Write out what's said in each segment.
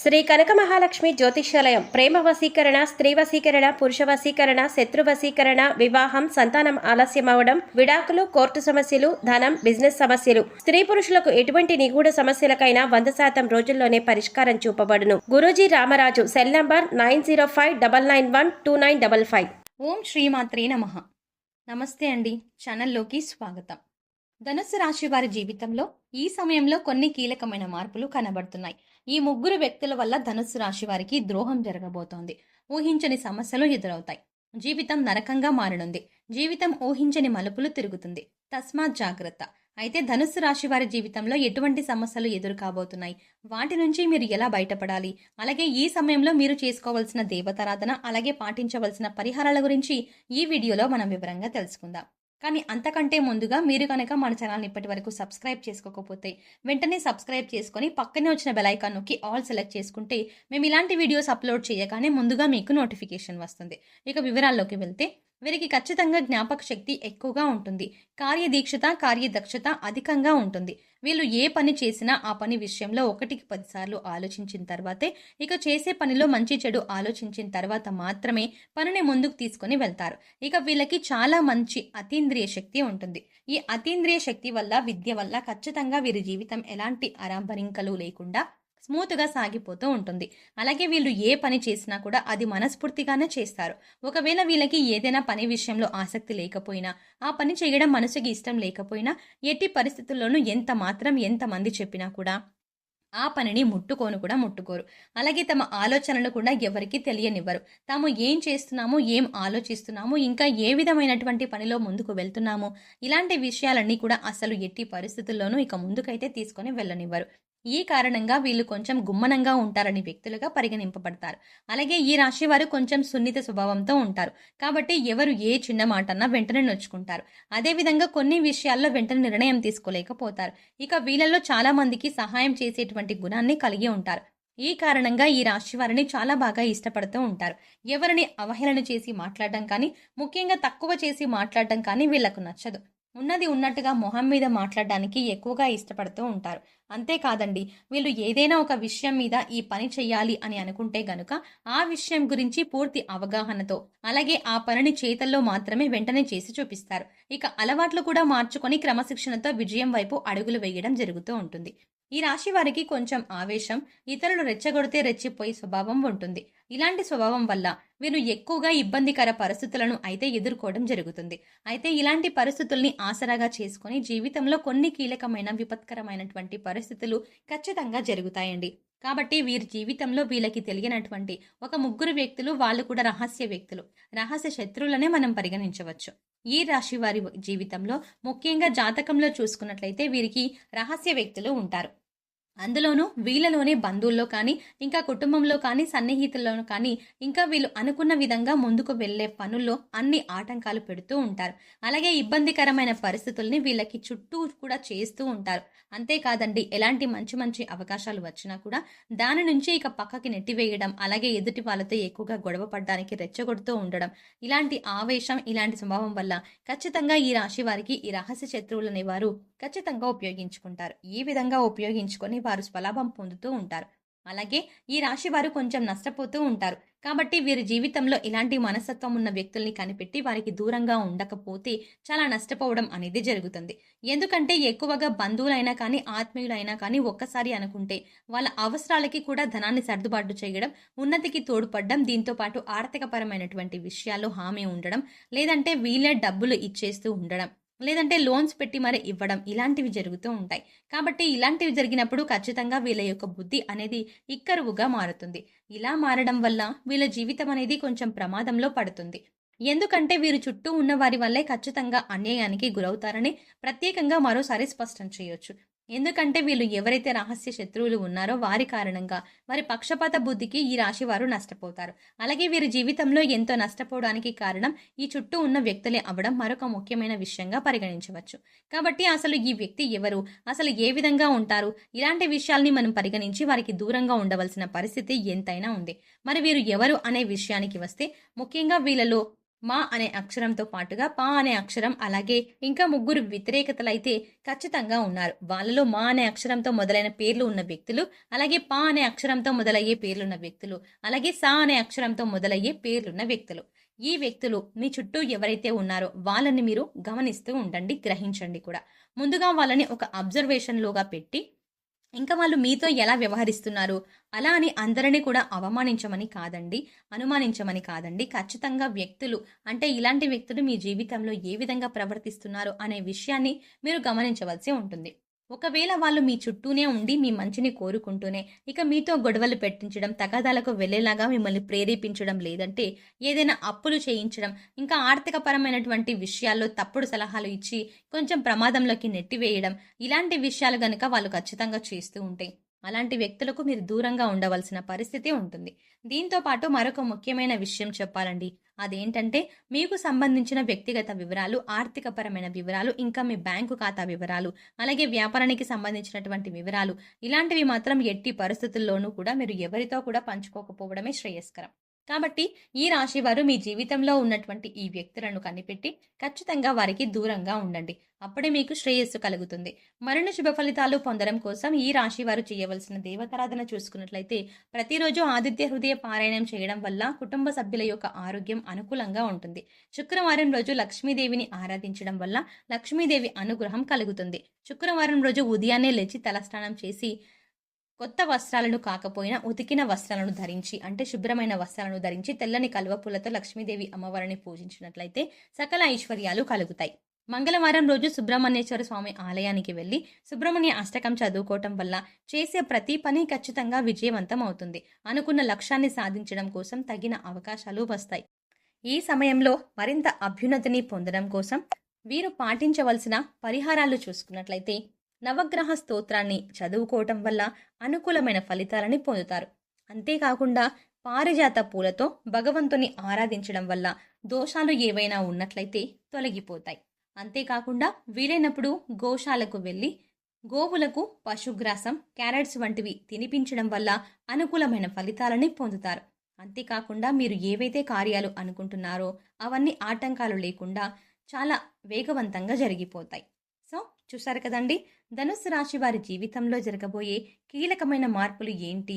శ్రీ కనక మహాలక్ష్మి జ్యోతిష్యాలయం ప్రేమ వశీకరణ, స్త్రీ వశీకరణ, పురుష వశీకరణ, శత్రు వశీకరణ, వివాహం, సంతానం ఆలస్యం అవడం, విడాకులు, కోర్టు సమస్యలు, ధనం, బిజినెస్ సమస్యలు, స్త్రీ పురుషులకు ఎటువంటి నిగూఢ సమస్యలకైనా 100% రోజుల్లోనే పరిష్కారం చూపబడును. గురూజీ రామరాజు. Cell number 9059912955. ఓం శ్రీమాత్రే నమః. నమస్తే అండి, ఛానల్లోకి స్వాగతం. ధనుస్సు రాశి వారి జీవితంలో ఈ సమయంలో కొన్ని కీలకమైన మార్పులు కనబడుతున్నాయి. ఈ ముగ్గురు వ్యక్తుల వల్ల ధనుస్సు రాశి వారికి ద్రోహం జరగబోతోంది. ఊహించని సమస్యలు ఎదురవుతాయి. జీవితం నరకంగా మారనుంది. జీవితం ఊహించని మలుపులు తిరుగుతుంది. తస్మాత్ జాగ్రత్త. అయితే ధనుస్సు రాశి వారి జీవితంలో ఎటువంటి సమస్యలు ఎదురు కాబోతున్నాయి, వాటి నుంచి మీరు ఎలా బయటపడాలి, అలాగే ఈ సమయంలో మీరు చేసుకోవాల్సిన దేవతారాధన, అలాగే పాటించవలసిన పరిహారాల గురించి ఈ వీడియోలో మనం వివరంగా తెలుసుకుందాం. కానీ అంతకంటే ముందుగా మీరు కనుక మన ఛానల్ని ఇప్పటి వరకు సబ్స్క్రైబ్ చేసుకోకపోతే వెంటనే సబ్స్క్రైబ్ చేసుకొని పక్కనే వచ్చిన బెల్ ఐకాన్ నొక్కి ఆల్ సెలెక్ట్ చేసుకుంటే మేము ఇలాంటి వీడియోస్ అప్లోడ్ చేయగానే ముందుగా మీకు నోటిఫికేషన్ వస్తుంది. ఇక వివరాల్లోకి వెళ్తే, వీరికి ఖచ్చితంగా జ్ఞాపక శక్తి ఎక్కువగా ఉంటుంది. కార్యదీక్షత, కార్యదక్షత అధికంగా ఉంటుంది. వీళ్ళు ఏ పని చేసినా ఆ పని విషయంలో 1కి 10 సార్లు ఆలోచించిన తర్వాతే, ఇక చేసే పనిలో మంచి చెడు ఆలోచించిన తర్వాత మాత్రమే పనిని ముందుకు తీసుకొని వెళ్తారు. ఇక వీళ్ళకి చాలా మంచి అతీంద్రియ శక్తి ఉంటుంది. ఈ అతీంద్రియ శక్తి వల్ల, విద్య వల్ల ఖచ్చితంగా వీరి జీవితం ఎలాంటి అరంభరింకలు లేకుండా స్మూత్గా సాగిపోతూ ఉంటుంది. అలాగే వీళ్ళు ఏ పని చేసినా కూడా అది మనస్ఫూర్తిగానే చేస్తారు. ఒకవేళ వీళ్ళకి ఏదైనా పని విషయంలో ఆసక్తి లేకపోయినా, ఆ పని చేయడం మనసుకి ఇష్టం లేకపోయినా, ఎట్టి పరిస్థితుల్లోనూ ఎంతమంది చెప్పినా కూడా ఆ పనిని ముట్టుకోరు. అలాగే తమ ఆలోచనలు కూడా ఎవరికి తెలియనివ్వరు. తాము ఏం చేస్తున్నాము, ఏం ఆలోచిస్తున్నాము, ఇంకా ఏ విధమైనటువంటి పనిలో ముందుకు వెళ్తున్నాము, ఇలాంటి విషయాలన్నీ కూడా అసలు ఎట్టి పరిస్థితుల్లోనూ ఇక ముందుకైతే తీసుకొని వెళ్ళనివ్వరు. ఈ కారణంగా వీళ్ళు కొంచెం గుమ్మనంగా ఉంటారని వ్యక్తులుగా పరిగణింపబడతారు. అలాగే ఈ రాశి వారు కొంచెం సున్నిత స్వభావంతో ఉంటారు. కాబట్టి ఎవరు ఏ చిన్న మాట అన్నా వెంటనే నొచ్చుకుంటారు. అదేవిధంగా కొన్ని విషయాల్లో వెంటనే నిర్ణయం తీసుకోలేకపోతారు. ఇక వీళ్ళలో చాలా మందికి సహాయం చేసేటువంటి గుణాన్ని కలిగి ఉంటారు. ఈ కారణంగా ఈ రాశి వారిని చాలా బాగా ఇష్టపడుతూ ఉంటారు. ఎవరిని అవహేళన చేసి మాట్లాడడం కానీ, ముఖ్యంగా తక్కువ చేసి మాట్లాడడం కానీ వీళ్లకు నచ్చదు. ఉన్నది ఉన్నట్టుగా మొహం మీద మాట్లాడడానికి ఎక్కువగా ఇష్టపడుతూ ఉంటారు. అంతేకాదండి, వీళ్ళు ఏదైనా ఒక విషయం మీద ఈ పని చెయ్యాలి అని అనుకుంటే గనుక ఆ విషయం గురించి పూర్తి అవగాహనతో, అలాగే ఆ పనిని చేతల్లో మాత్రమే వెంటనే చేసి చూపిస్తారు. ఇక అలవాట్లు కూడా మార్చుకొని క్రమశిక్షణతో విజయం వైపు అడుగులు వేయడం జరుగుతూ ఉంటుంది. ఈ రాశి వారికి కొంచెం ఆవేశం, ఇతరులు రెచ్చగొడితే రెచ్చిపోయే స్వభావం ఉంటుంది. ఇలాంటి స్వభావం వల్ల వీరు ఎక్కువగా ఇబ్బందికర పరిస్థితులను అయితే ఎదుర్కోవడం జరుగుతుంది. అయితే ఇలాంటి పరిస్థితుల్ని ఆసరాగా చేసుకుని జీవితంలో కొన్ని కీలకమైన విపత్కరమైనటువంటి పరిస్థితులు ఖచ్చితంగా జరుగుతాయండి. కాబట్టి వీరి జీవితంలో వీళ్ళకి తెలియనటువంటి ఒక ముగ్గురు వ్యక్తులు, వాళ్ళు కూడా రహస్య వ్యక్తులు, రహస్య శత్రువులనే మనం పరిగణించవచ్చు. ఈ రాశి వారి జీవితంలో ముఖ్యంగా జాతకంలో చూసుకున్నట్లయితే వీరికి రహస్య వ్యక్తులు ఉంటారు. అందులోనూ వీళ్ళలోనే బంధువుల్లో కానీ, ఇంకా కుటుంబంలో కానీ, సన్నిహితుల్లోనూ కానీ, ఇంకా వీళ్ళు అనుకున్న విధంగా ముందుకు వెళ్లే పనుల్లో అన్ని ఆటంకాలు పెడుతూ ఉంటారు. అలాగే ఇబ్బందికరమైన పరిస్థితుల్ని వీళ్ళకి చుట్టూ కూడా చేస్తూ ఉంటారు. అంతేకాదండి, ఎలాంటి మంచి అవకాశాలు వచ్చినా కూడా దాని నుంచి ఇక పక్కకి నెట్టివేయడం, అలాగే ఎదుటి వాళ్ళతో ఎక్కువగా గొడవ పడడానికి రెచ్చగొడుతూ ఉండడం, ఇలాంటి ఆవేశం, ఇలాంటి స్వభావం వల్ల ఖచ్చితంగా ఈ రాశి వారికి ఈ రహస్య శత్రువులు అనేవారు ఖచ్చితంగా ఉపయోగించుకుంటారు. ఈ విధంగా ఉపయోగించుకొని వారు స్వలాభం పొందుతూ ఉంటారు. అలాగే ఈ రాశి వారు కొంచెం నష్టపోతూ ఉంటారు. కాబట్టి వీరి జీవితంలో ఇలాంటి మనస్తత్వం ఉన్న వ్యక్తుల్ని కనిపెట్టి వారికి దూరంగా ఉండకపోతే చాలా నష్టపోవడం అనేది జరుగుతుంది. ఎందుకంటే ఎక్కువగా బంధువులైనా కానీ, ఆత్మీయులైనా కానీ ఒక్కసారి అనుకుంటే వాళ్ళ అవసరాలకి కూడా ధనాన్ని సర్దుబాటు చేయడం, ఉన్నతికి తోడ్పడడం, దీంతో పాటు ఆర్థికపరమైనటువంటి విషయాల్లో హామీ ఉండడం, లేదంటే వీళ్ళే డబ్బులు ఇచ్చేస్తూ ఉండడం, లేదంటే లోన్స్ పెట్టి మరి ఇవ్వడం, ఇలాంటివి జరుగుతూ ఉంటాయి. కాబట్టి ఇలాంటివి జరిగినప్పుడు ఖచ్చితంగా వీళ్ళ యొక్క బుద్ధి అనేది ఇక్కరువుగా మారుతుంది. ఇలా మారడం వల్ల వీళ్ళ జీవితం అనేది కొంచెం ప్రమాదంలో పడుతుంది. ఎందుకంటే వీరు చుట్టూ ఉన్న వారి వల్లే ఖచ్చితంగా అన్యాయానికి గురవుతారని ప్రత్యేకంగా మరోసారి స్పష్టం చేయొచ్చు. ఎందుకంటే వీళ్ళు ఎవరైతే రహస్య శత్రువులు ఉన్నారో వారి కారణంగా, వారి పక్షపాత బుద్ధికి ఈ రాశి వారు నష్టపోతారు. అలాగే వీరి జీవితంలో ఎంతో నష్టపోవడానికి కారణం ఈ చుట్టూ ఉన్న వ్యక్తులే అవ్వడం మరొక ముఖ్యమైన విషయంగా పరిగణించవచ్చు. కాబట్టి అసలు ఈ వ్యక్తి ఎవరు, అసలు ఏ విధంగా ఉంటారు, ఇలాంటి విషయాల్ని మనం పరిగణించి వారికి దూరంగా ఉండవలసిన పరిస్థితి ఎంతైనా ఉంది. మరి వీరు ఎవరు అనే విషయానికి వస్తే, ముఖ్యంగా వీళ్ళలో మా అనే అక్షరంతో పాటుగా పా అనే అక్షరం, అలాగే ఇంకా ముగ్గురు వ్యతిరేకతలైతే ఖచ్చితంగా ఉన్నారు. వాళ్ళలో మా అనే అక్షరంతో మొదలైన పేర్లు ఉన్న వ్యక్తులు, అలాగే పా అనే అక్షరంతో మొదలయ్యే పేర్లున్న వ్యక్తులు, అలాగే సా అనే అక్షరంతో మొదలయ్యే పేర్లున్న వ్యక్తులు. ఈ వ్యక్తులు మీ చుట్టూ ఎవరైతే ఉన్నారో వాళ్ళని మీరు గమనిస్తూ ఉండండి, గ్రహించండి కూడా. ముందుగా వాళ్ళని ఒక అబ్జర్వేషన్‌లోగా పెట్టి, ఇంకా వాళ్ళు మీతో ఎలా వ్యవహరిస్తున్నారు, అలా అని అందరిని కూడా అవమానించమని కాదండి, అనుమానించమని కాదండి. ఖచ్చితంగా వ్యక్తులు అంటే ఇలాంటి వ్యక్తులు మీ జీవితంలో ఏ విధంగా ప్రవర్తిస్తున్నారు అనే విషయాన్ని మీరు గమనించవలసి ఉంటుంది. ఒకవేళ వాళ్ళు మీ చుట్టూనే ఉండి మీ మంచిని కోరుకుంటూనే ఇక మీతో గొడవలు పెట్టించడం, తగాదాలకు వెళ్ళేలాగా మిమ్మల్ని ప్రేరేపించడం, లేదంటే ఏదైనా అప్పులు చేయించడం, ఇంకా ఆర్థిక పరమైనటువంటి విషయాల్లో తప్పుడు సలహాలు ఇచ్చి కొంచెం ప్రమాదంలోకి నెట్టివేయడం, ఇలాంటి విషయాలు గనుక వాళ్ళు ఖచ్చితంగా చేస్తూ ఉంటే అలాంటి వ్యక్తులకు మీరు దూరంగా ఉండవలసిన పరిస్థితి ఉంటుంది. దీంతో పాటు మరొక ముఖ్యమైన విషయం చెప్పాలండి. అదేంటంటే మీకు సంబంధించిన వ్యక్తిగత వివరాలు, ఆర్థికపరమైన వివరాలు, ఇంకా మీ బ్యాంకు ఖాతా వివరాలు, అలాగే వ్యాపారానికి సంబంధించినటువంటి వివరాలు, ఇలాంటివి మాత్రం ఎట్టి పరిస్థితుల్లోనూ కూడా మీరు ఎవరితో కూడా పంచుకోకపోవడమే శ్రేయస్కరం. కాబట్టి ఈ రాశి వారు మీ జీవితంలో ఉన్నటువంటి ఈ వ్యక్తులను కనిపెట్టి ఖచ్చితంగా వారికి దూరంగా ఉండండి. అప్పుడే మీకు శ్రేయస్సు కలుగుతుంది. మరిన్ని శుభ ఫలితాలు పొందడం కోసం ఈ రాశి వారు చేయవలసిన దేవతారాధన చూసుకున్నట్లయితే ప్రతిరోజు ఆదిత్య హృదయ పారాయణం చేయడం వల్ల కుటుంబ సభ్యుల యొక్క ఆరోగ్యం అనుకూలంగా ఉంటుంది. శుక్రవారం రోజు లక్ష్మీదేవిని ఆరాధించడం వల్ల లక్ష్మీదేవి అనుగ్రహం కలుగుతుంది. శుక్రవారం రోజు ఉదయాన్నే లేచి తలస్నానం చేసి కొత్త వస్త్రాలను కాకపోయినా ఉతికిన వస్త్రాలను ధరించి, అంటే శుభ్రమైన వస్త్రాలను ధరించి తెల్లని కలువ పూలతో లక్ష్మీదేవి అమ్మవారిని పూజించినట్లయితే సకల ఐశ్వర్యాలు కలుగుతాయి. మంగళవారం రోజు సుబ్రహ్మణ్యేశ్వర స్వామి ఆలయానికి వెళ్లి సుబ్రహ్మణ్య అష్టకం చదువుకోవటం వల్ల చేసే ప్రతి పని ఖచ్చితంగా విజయవంతం అవుతుంది. అనుకున్న లక్ష్యాన్ని సాధించడం కోసం తగిన అవకాశాలు వస్తాయి. ఈ సమయంలో మరింత అభ్యున్నతిని పొందడం కోసం వీరు పాటించవలసిన పరిహారాలు చూసుకున్నట్లయితే నవగ్రహ స్తోత్రాన్ని చదువుకోవటం వల్ల అనుకూలమైన ఫలితాలని పొందుతారు. అంతేకాకుండా పారిజాత పూలతో భగవంతుని ఆరాధించడం వల్ల దోషాలు ఏవైనా ఉన్నట్లయితే తొలగిపోతాయి. అంతేకాకుండా వీలైనప్పుడు గోశాలకు వెళ్ళి గోవులకు పశుగ్రాసం, క్యారెట్స్ వంటివి తినిపించడం వల్ల అనుకూలమైన ఫలితాలని పొందుతారు. అంతేకాకుండా మీరు ఏవైతే కార్యాలు అనుకుంటున్నారో అవన్నీ ఆటంకాలు లేకుండా చాలా వేగవంతంగా జరిగిపోతాయి. సో చూసారు కదండి, ధనుస్సు రాశి వారి జీవితంలో జరగబోయే కీలకమైన మార్పులు ఏంటి,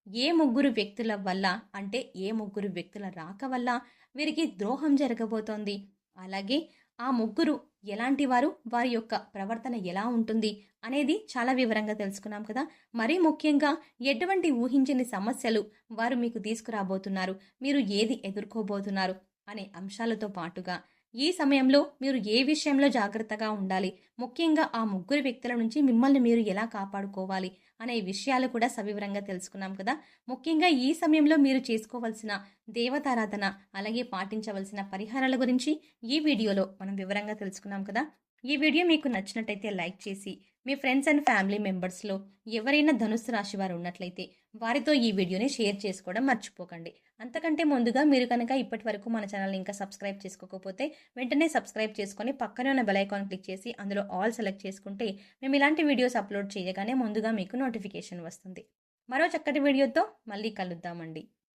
ఏ ముగ్గురు వ్యక్తుల వల్ల, అంటే ఏ ముగ్గురు వ్యక్తుల రాక వల్ల వీరికి ద్రోహం జరగబోతోంది, అలాగే ఆ ముగ్గురు ఎలాంటి వారు, వారి యొక్క ప్రవర్తన ఎలా ఉంటుంది అనేది చాలా వివరంగా తెలుసుకున్నాం కదా. మరీ ముఖ్యంగా ఎటువంటి ఊహించని సమస్యలు వారు మీకు తీసుకురాబోతున్నారు, మీరు ఏది ఎదుర్కోబోతున్నారు అనే అంశాలతో పాటుగా ఈ సమయంలో మీరు ఏ విషయంలో జాగ్రత్తగా ఉండాలి, ముఖ్యంగా ఆ ముగ్గురు వ్యక్తుల నుంచి మిమ్మల్ని మీరు ఎలా కాపాడుకోవాలి అనే విషయాలు కూడా సవివరంగా తెలుసుకున్నాం కదా. ముఖ్యంగా ఈ సమయంలో మీరు చేసుకోవాల్సిన దేవతారాధన, అలాగే పాటించవలసిన పరిహారాల గురించి ఈ వీడియోలో మనం వివరంగా తెలుసుకున్నాం కదా. ఈ వీడియో మీకు నచ్చినట్టయితే లైక్ చేసి మీ ఫ్రెండ్స్ అండ్ ఫ్యామిలీ మెంబర్స్లో ఎవరైనా ధనుస్సు రాశి వారు ఉన్నట్లయితే వారితో ఈ వీడియోని షేర్ చేసుకోవడం మర్చిపోకండి. అంతకంటే ముందుగా మీరు కనుక ఇప్పటి వరకు మన ఛానల్ని ఇంకా సబ్స్క్రైబ్ చేసుకోకపోతే వెంటనే సబ్స్క్రైబ్ చేసుకొని పక్కనే ఉన్న బెల్ ఐకాన్ క్లిక్ చేసి అందులో ఆల్ సెలెక్ట్ చేసుకుంటే మేము ఇలాంటి వీడియోస్ అప్లోడ్ చేయగానే ముందుగా మీకు నోటిఫికేషన్ వస్తుంది. మరో చక్కటి వీడియోతో మళ్ళీ కలుద్దామండి.